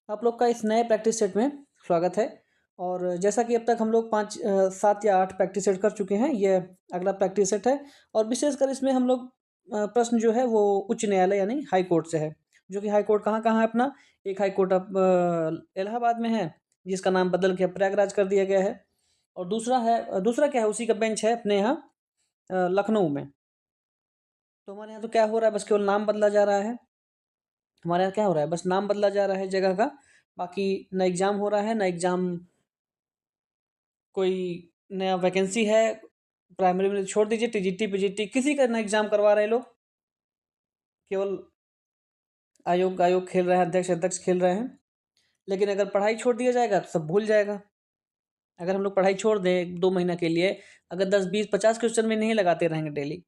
आप लोग का इस नए प्रैक्टिस सेट में स्वागत है। और जैसा कि अब तक हम लोग 7 या 8 प्रैक्टिस सेट कर चुके हैं, ये अगला प्रैक्टिस सेट है। और विशेषकर इसमें हम लोग प्रश्न जो है वो उच्च न्यायालय यानी हाई कोर्ट से है। जो कि हाई कोर्ट कहाँ-कहाँ है अपना? एक हाई कोर्ट अब इलाहाबाद में है, जिसका नाम बदल के प्रयागराज कर दिया गया है। और दूसरा क्या है, उसी का बेंच है अपने यहाँ लखनऊ में। तो हमारे यहाँ तो क्या हो रहा है, बस केवल नाम बदला जा रहा है। हमारे यहाँ क्या हो रहा है, बस नाम बदला जा रहा है जगह का। बाकी ना एग्ज़ाम हो रहा है, ना एग्ज़ाम कोई नया वैकेंसी है। प्राइमरी में छोड़ दीजिए, टीजीटी, पीजीटी किसी का ना एग्ज़ाम करवा रहे हैं लोग। केवल आयोग खेल रहा है, अध्यक्ष खेल रहे हैं। लेकिन अगर पढ़ाई छोड़ दिया जाएगा तो सब भूल जाएगा। अगर हम लोग पढ़ाई छोड़ दें 2 महीना के लिए, अगर 10, 20, 50 क्वेश्चन में नहीं लगाते रहेंगे डेली,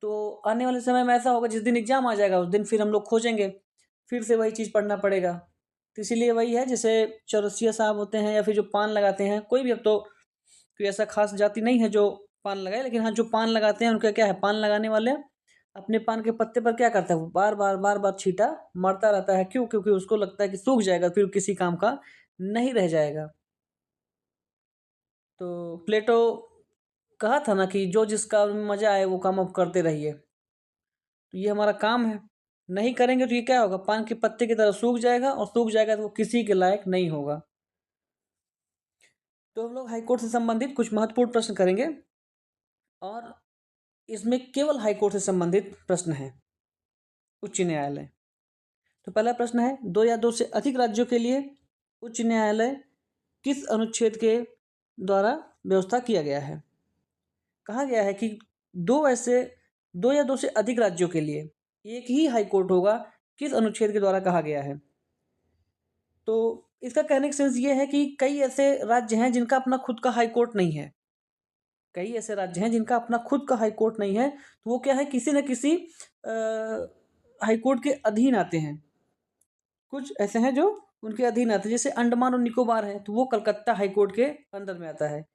तो आने वाले समय में ऐसा होगा जिस दिन एग्ज़ाम आ जाएगा उस दिन फिर हम लोग खोजेंगे, फिर से वही चीज़ पढ़ना पड़ेगा। तो इसीलिए वही है, जैसे चौरसिया साहब होते हैं या फिर जो पान लगाते हैं, कोई भी अब तो कोई ऐसा खास जाति नहीं है जो पान लगाए, लेकिन हाँ, जो पान लगाते हैं उनका क्या है, पान लगाने वाले अपने पान के पत्ते पर क्या करता है, वो बार-बार छींटा मारता रहता है। क्यों? क्योंकि उसको लगता है कि सूख जाएगा, फिर किसी काम का नहीं रह जाएगा। तो प्लेटो कहा था ना कि जो जिस काम में मज़ा आए वो काम आप करते रहिए। तो ये हमारा काम है। नहीं करेंगे तो ये क्या होगा, पान के पत्ते की तरह सूख जाएगा, और सूख जाएगा तो वो किसी के लायक नहीं होगा। तो हम लोग हाई कोर्ट से संबंधित कुछ महत्वपूर्ण प्रश्न करेंगे, और इसमें केवल हाई कोर्ट से संबंधित प्रश्न हैं, उच्च न्यायालय। तो पहला प्रश्न है, 2 या 2 से अधिक राज्यों के लिए उच्च न्यायालय किस अनुच्छेद के द्वारा व्यवस्था किया गया है? कहा गया है कि 2 ऐसे 2 या 2 से अधिक राज्यों के लिए एक ही हाई कोर्ट होगा, किस अनुच्छेद के द्वारा कहा गया है? तो इसका कहने का सेंस ये है कि कई ऐसे राज्य हैं जिनका अपना खुद का हाई कोर्ट नहीं है। कई ऐसे राज्य हैं जिनका अपना खुद का हाई कोर्ट नहीं है, तो वो क्या है, किसी न किसी हाई कोर्ट के अधीन आते हैं। कुछ ऐसे हैं जो उनके अधीन आते हैं, जैसे अंडमान और निकोबार है, तो वो कलकत्ता हाई कोर्ट के अंडर में आता है।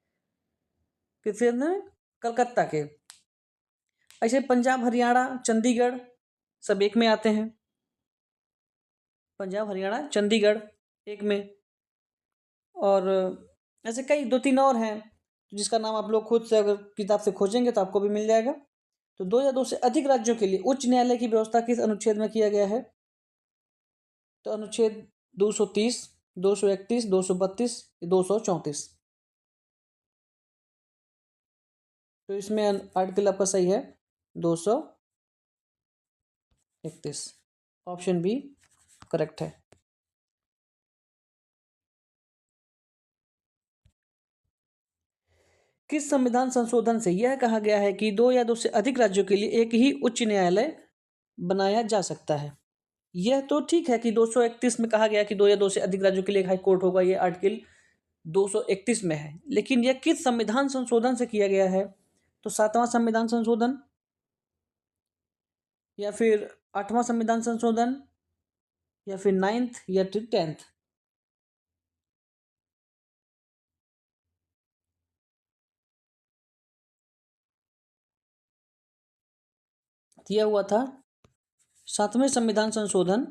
किसके अंदर? कलकत्ता के। ऐसे पंजाब, हरियाणा, चंडीगढ़ सब एक में आते हैं। पंजाब, हरियाणा, चंडीगढ़ एक में। और ऐसे कई 2-3 और हैं, जिसका नाम आप लोग खुद से अगर किताब से खोजेंगे तो आपको भी मिल जाएगा। तो 2 या 2 से अधिक राज्यों के लिए उच्च न्यायालय की व्यवस्था किस अनुच्छेद में किया गया है? तो अनुच्छेद 230, 231, 232, 234। तो इसमें आर्टिकल आपका सही है 231। ऑप्शन बी करेक्ट है। किस संविधान संशोधन से यह कहा गया है कि 2 या 2 से अधिक राज्यों के लिए एक ही उच्च न्यायालय बनाया जा सकता है? यह तो ठीक है कि 231 में कहा गया कि 2 या 2 से अधिक राज्यों के लिए एक हाई कोर्ट होगा, ये आर्टिकल 231 में है। लेकिन यह किस संविधान संशोधन से किया गया है? तो 7वां संविधान संशोधन, या फिर 8वां संविधान संशोधन, या फिर 9th या फिर 10th? यह हुआ था 7वें संविधान संशोधन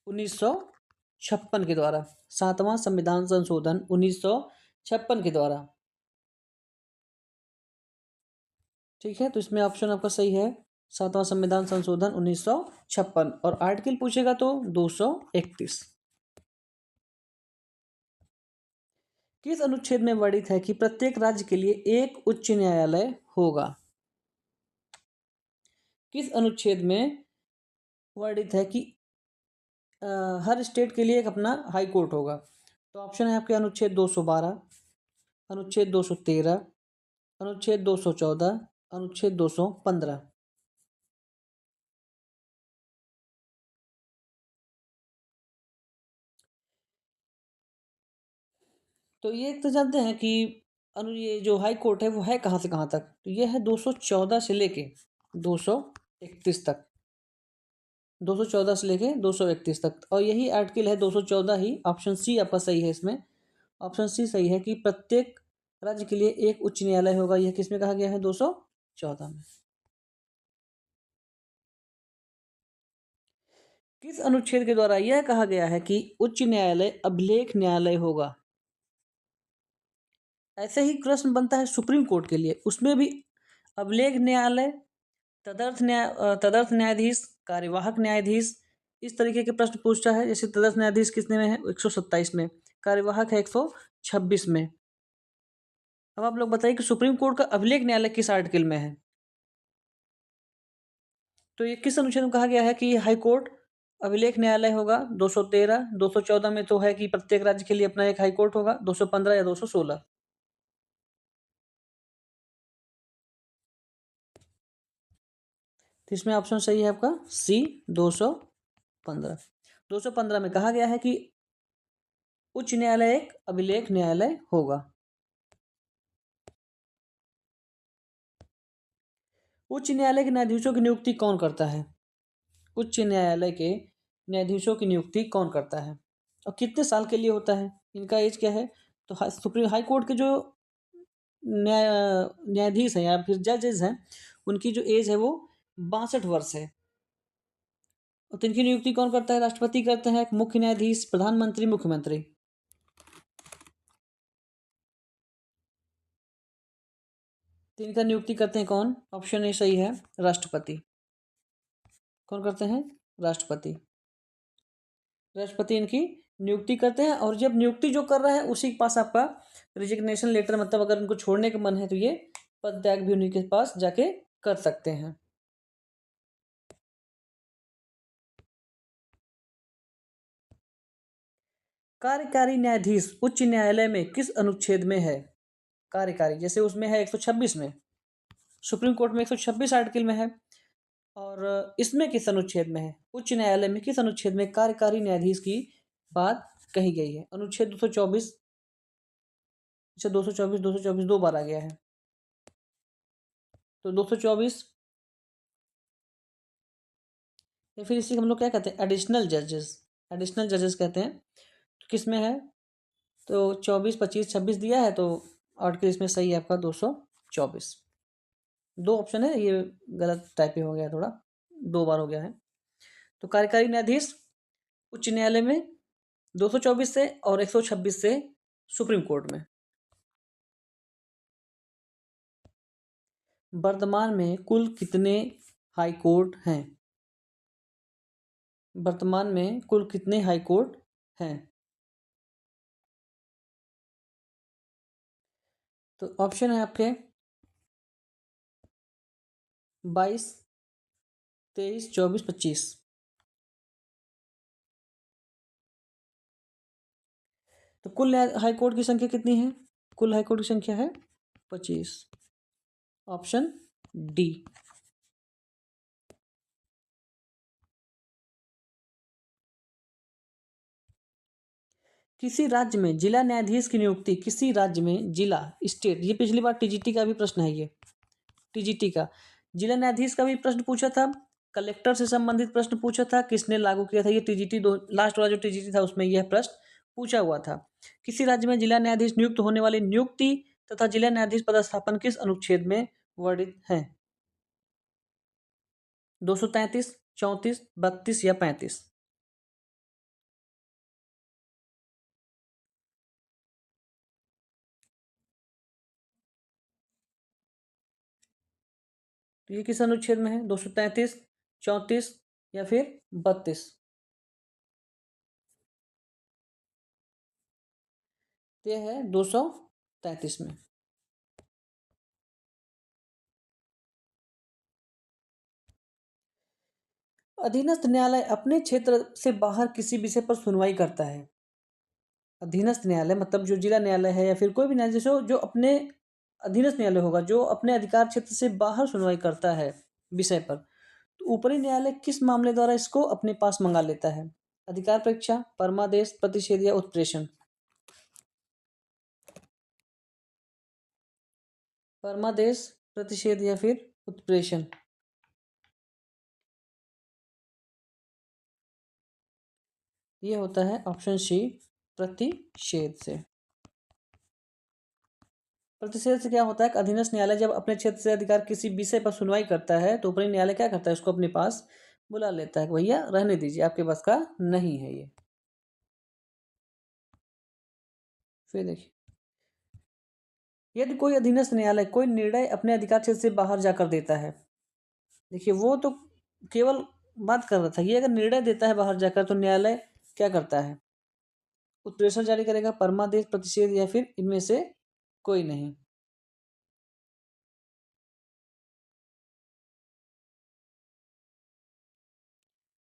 1956 के द्वारा। 7वां संविधान संशोधन 1956 के द्वारा। ठीक है, तो इसमें ऑप्शन आपका सही है, 7वां संविधान संशोधन 1956। और आर्टिकल पूछेगा तो 231। किस अनुच्छेद में वर्णित है कि प्रत्येक राज्य के लिए एक उच्च न्यायालय होगा? किस अनुच्छेद में वर्णित है कि हर स्टेट के लिए एक अपना हाई कोर्ट होगा? तो ऑप्शन है आपके अनुच्छेद 212, अनुच्छेद 213, अनुच्छेद 214, अनुच्छेद 215। तो ये तो जानते हैं कि ये जो हाई कोर्ट है वो है कहाँ से कहाँ तक? तो ये है 214 से लेके 231 तक। 214 से लेके 231 तक, और यही आर्टिकल है 214 ही। ऑप्शन सी आपका सही है इसमें। ऑप्शन सी सही है कि प्रत्येक राज्य के लिए एक उच्च न्यायालय होगा। यह किसमें कहा गया है? 214 में। किस अनुच्छेद के द्वारा यह कहा गया है कि उच्च न्यायालय अभिलेख न्यायालय होगा? ऐसे ही प्रश्न बनता है सुप्रीम कोर्ट के लिए, उसमें भी अभिलेख न्यायालय, तदर्थ न्यायाधीश, कार्यवाहक न्यायाधीश, इस तरीके के प्रश्न पूछता है। जैसे तदर्थ न्यायाधीश कितने में है? 127 में। कार्यवाहक है 126 में। अब आप लोग बताइए कि सुप्रीम कोर्ट का अभिलेख न्यायालय किस आर्टिकल में है? तो ये किस अनुच्छेद में कहा गया है कि हाई कोर्ट अभिलेख न्यायालय होगा? 213, 214 में तो है कि प्रत्येक राज्य के लिए अपना एक हाई कोर्ट होगा, 215 या 216। तो इसमें ऑप्शन सही है आपका सी, 215। 215 में कहा गया है कि उच्च न्यायालय एक अभिलेख न्यायालय होगा। उच्च न्यायालय के न्यायाधीशों की नियुक्ति कौन करता है? उच्च न्यायालय के न्यायाधीशों की नियुक्ति कौन करता है और कितने साल के लिए होता है? इनका एज क्या है? तो सुप्रीम हाई कोर्ट के जो न्यायाधीश हैं या फिर जजेस हैं, उनकी जो एज है वो 62 वर्ष है। और तो इनकी नियुक्ति कौन करता है? राष्ट्रपति करते हैं, मुख्य न्यायाधीश, प्रधानमंत्री, मुख्यमंत्री। तो इनका नियुक्ति करते हैं कौन? ऑप्शन ए सही है, राष्ट्रपति। कौन करते हैं? राष्ट्रपति। राष्ट्रपति इनकी नियुक्ति करते हैं और जब नियुक्ति जो कर रहा है उसी के पास आपका रिजिग्नेशन लेटर, मतलब अगर उनको छोड़ने का मन है तो ये पद त्याग भी उन्हीं के पास जाके कर सकते हैं। कार्यकारी न्यायाधीश उच्च न्यायालय में किस अनुच्छेद में है? कार्यकारी जैसे उसमें है 126 में, सुप्रीम कोर्ट में 126 आर्टिकल में है। और इसमें किस अनुच्छेद में है? उच्च न्यायालय में किस अनुच्छेद में कार्यकारी न्यायाधीश की बात कही गई है? अनुच्छेद 224। अच्छा, 224, 224 दो बार आ गया है, तो 224 या फिर इसी हम लोग क्या कहते हैं? एडिशनल जजेस। एडिशनल जजेस कहते हैं। तो किस में है? तो 24, 25, 26 दिया है, तो आर्टिकल इसमें सही है आपका 224। दो ऑप्शन है, ये गलत टाइपिंग हो गया थोड़ा, दो बार हो गया है। तो कार्यकारी न्यायाधीश उच्च न्यायालय में 224 से और 126 से सुप्रीम कोर्ट में। वर्तमान में कुल कितने हाई कोर्ट हैं? वर्तमान में कुल कितने हाई कोर्ट हैं? तो ऑप्शन है आपके 22, 23, 24, 25। तो कुल हाई कोर्ट की संख्या कितनी है? कुल हाई कोर्ट की संख्या है 25। Option D. किसी राज्य में जिला न्यायाधीश की नियुक्ति, किसी राज्य में जिला, स्टेट, ये पिछली बार टीजीटी का भी प्रश्न है। ये टीजीटी का जिला न्यायाधीश का भी प्रश्न पूछा था, कलेक्टर से संबंधित प्रश्न पूछा था, किसने लागू किया था? ये टीजीटी दो लास्ट वाला जो टीजीटी था उसमें यह प्रश्न पूछा हुआ था। किसी राज्य में जिला न्यायाधीश नियुक्त होने वाली नियुक्ति तथा जिला न्यायाधीश पदस्थापन किस अनुच्छेद में वर्णित है? 233, 34, 32 या 35? तो ये किस अनुच्छेद में है? 233, 34 या फिर 32? तो यह है 233 में। अधीनस्थ न्यायालय अपने क्षेत्र से बाहर किसी विषय पर सुनवाई करता है। अधीनस्थ न्यायालय मतलब जो जिला न्यायालय है या फिर कोई भी न्यायाधीश हो जो अपने अधीनस्थ न्यायालय होगा, जो अपने अधिकार क्षेत्र से बाहर सुनवाई करता है विषय पर, तो ऊपरी न्यायालय किस मामले द्वारा इसको अपने पास मंगा लेता है? अधिकार परीक्षा, परमादेश, प्रतिषेध या उत्प्रेषण? परमादेश, प्रतिषेध या फिर उत्प्रेषण? ये होता है ऑप्शन सी, प्रतिषेध से। प्रतिषेध से क्या होता है कि अधीनस्थ न्यायालय जब अपने क्षेत्र से अधिकार किसी विषय पर सुनवाई करता है तो ऊपरी न्यायालय क्या करता है? उसको अपने पास बुला लेता है कि भैया रहने दीजिए, आपके बस का नहीं है ये। फिर देखिए, यदि कोई अधीनस्थ न्यायालय कोई निर्णय अपने अधिकार क्षेत्र से बाहर जाकर देता है, देखिए वो तो केवल बात कर रहा था, ये अगर निर्णय देता है बाहर जाकर तो न्यायालय क्या करता है? उत्प्रेषण जारी करेगा, परमादेश, प्रतिषेध या फिर इनमें से कोई नहीं।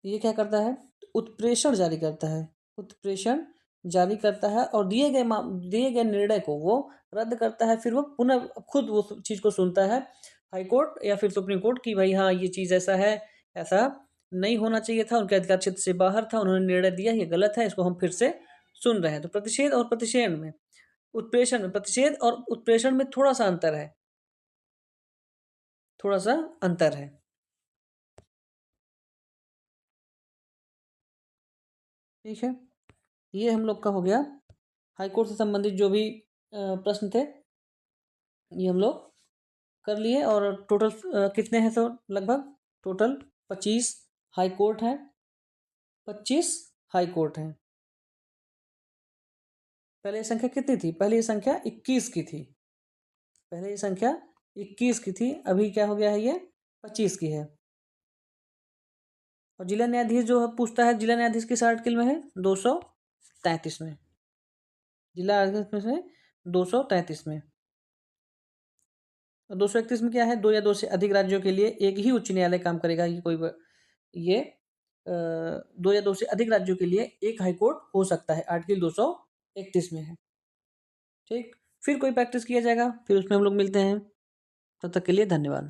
ये क्या करता है? उत्प्रेषण जारी करता है, उत्प्रेषण जारी करता है और दिए गए निर्णय को वो रद्द करता है। फिर वो पुनः खुद उस चीज को सुनता है, हाई कोर्ट या फिर सुप्रीम कोर्ट की भाई हाँ ये चीज ऐसा है, ऐसा नहीं होना चाहिए था, उनके अधिकार क्षेत्र से बाहर था, उन्होंने निर्णय दिया, ये गलत है, इसको हम फिर से सुन रहे हैं। तो प्रतिषेध और प्रतिषेध में, उत्प्रेषण में, प्रतिषेध और उत्प्रेषण में थोड़ा सा अंतर है, थोड़ा सा अंतर है। ठीक है, ये हम लोग का हो गया हाईकोर्ट से संबंधित जो भी प्रश्न थे, ये हम लोग कर लिए। और टोटल कितने हैं? तो लगभग टोटल 25 हाई कोर्ट हैं, 25 हाई कोर्ट हैं। पहले ये संख्या कितनी थी? पहले ये संख्या 21 की थी, पहले ये संख्या 21 की थी, अभी क्या हो गया है? ये 25 की है। और जिला न्यायाधीश जो है पूछता है, जिला न्यायाधीश किस आर्टिकल में है? 233 में, जिला न्यायाधीश में 233 में। 231 में क्या है? 2 या 2 से अधिक राज्यों के लिए एक ही उच्च न्यायालय काम करेगा। ये कोई ये 2 या 2 से अधिक राज्यों के लिए एक हाई कोर्ट हो सकता है, आर्टिकल 231 में है। ठीक, फिर कोई प्रैक्टिस किया जाएगा, फिर उसमें हम लोग मिलते हैं। तब तक के लिए धन्यवाद।